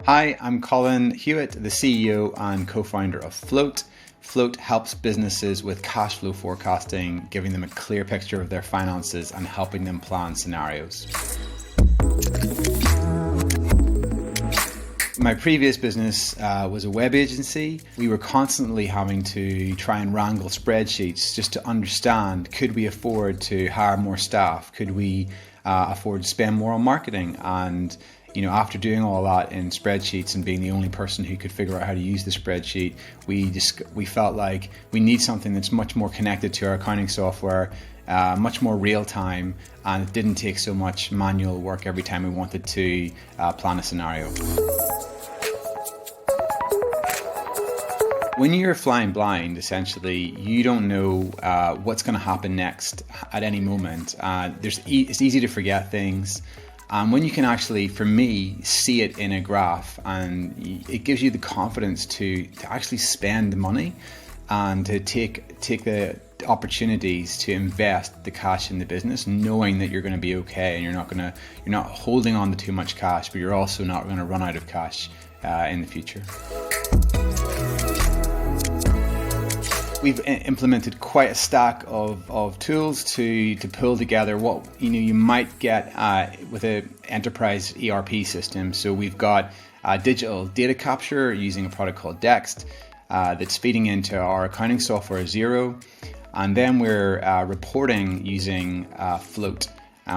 Hi, I'm Colin Hewitt, the CEO and co-founder of Float. Float helps businesses with cash flow forecasting, giving them a clear picture of their finances and helping them plan scenarios. My previous business was a web agency. We were constantly having to try and wrangle spreadsheets just to understand, could we afford to hire more staff? Could we afford to spend more on marketing? And after doing all that in spreadsheets and being the only person who could figure out how to use the spreadsheet, we felt like we need something that's much more connected to our accounting software, much more real time, and it didn't take so much manual work every time we wanted to plan a scenario. When you're flying blind, essentially, you don't know what's going to happen next at any moment. It's easy to forget things. When you can actually, for me, see it in a graph, and it gives you the confidence to actually spend the money and to take the opportunities to invest the cash in the business, knowing that you're going to be okay and you're not holding on to too much cash, but you're also not going to run out of cash in the future. We've implemented quite a stack of tools to pull together what you might get with an enterprise ERP system. So we've got digital data capture using a product called Dext that's feeding into our accounting software Xero, and then we're reporting using Float.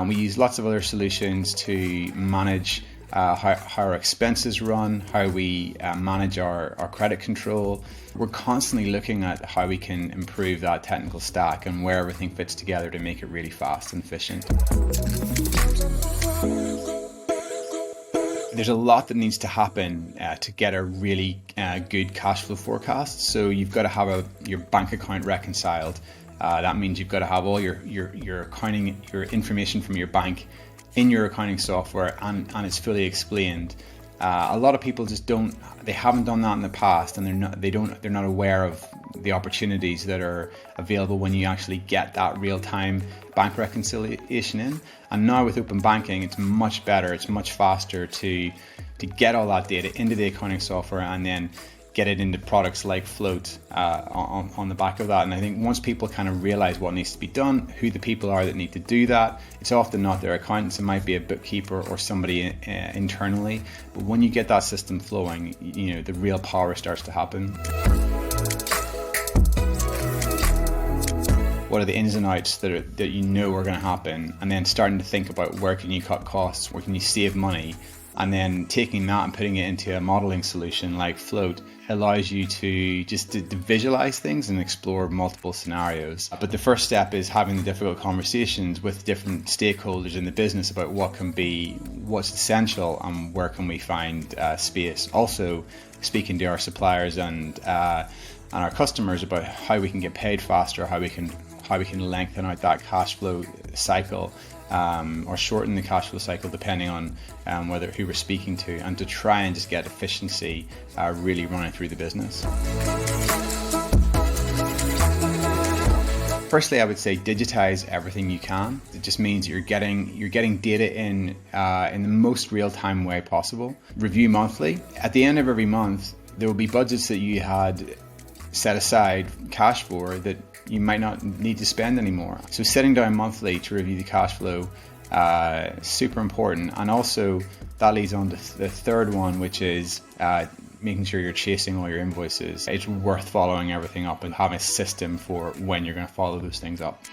We use lots of other solutions to manage how our expenses run, how we manage our credit control. We're constantly looking at how we can improve that technical stack and where everything fits together to make it really fast and efficient. There's a lot that needs to happen to get a really good cash flow forecast. So you've got to have your bank account reconciled. That means you've got to have all your accounting, your information from your bank in your accounting software, and it's fully explained. A lot of people just they haven't done that in the past, and they're not aware of the opportunities that are available when you actually get that real-time bank reconciliation in. And now with open banking, it's much better, it's much faster to get all that data into the accounting software and then get it into products like Float on the back of that. And I think once people kind of realize what needs to be done, who the people are that need to do that, it's often not their accountants, it might be a bookkeeper or somebody internally. But when you get that system flowing, the real power starts to happen. What are the ins and outs that are going to happen, and then starting to think about where can you cut costs, where can you save money, and then taking that and putting it into a modeling solution like Float allows you to just to visualize things and explore multiple scenarios. But the first step is having the difficult conversations with different stakeholders in the business about what's essential and where can we find space. Also speaking to our suppliers and our customers about how we can get paid faster, how we can lengthen out that cash flow cycle, or shorten the cash flow cycle depending on who we're speaking to, and to try and just get efficiency really running through the business. Firstly, I would say digitize everything you can. It just means you're getting data in the most real-time way possible. Review monthly. At the end of every month, there will be budgets that you had set aside cash for that you might not need to spend anymore. So sitting down monthly to review the cash flow, super important. And also that leads on to the third one, which is making sure you're chasing all your invoices. It's worth following everything up and having a system for when you're going to follow those things up.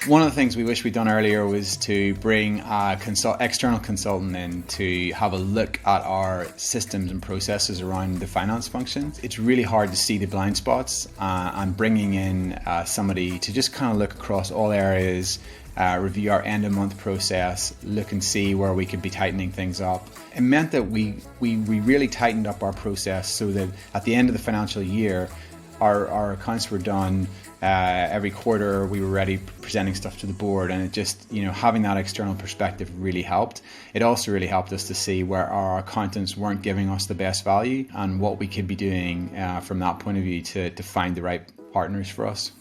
One of the things we wish we'd done earlier was to bring an external consultant in to have a look at our systems and processes around the finance function. It's really hard to see the blind spots, and bringing in somebody to just kind of look across all areas, review our end of month process, look and see where we could be tightening things up. It meant that we really tightened up our process so that at the end of the financial year, our accounts were done. Every quarter we were ready presenting stuff to the board, and it just, having that external perspective really helped. It also really helped us to see where our accountants weren't giving us the best value and what we could be doing from that point of view to find the right partners for us.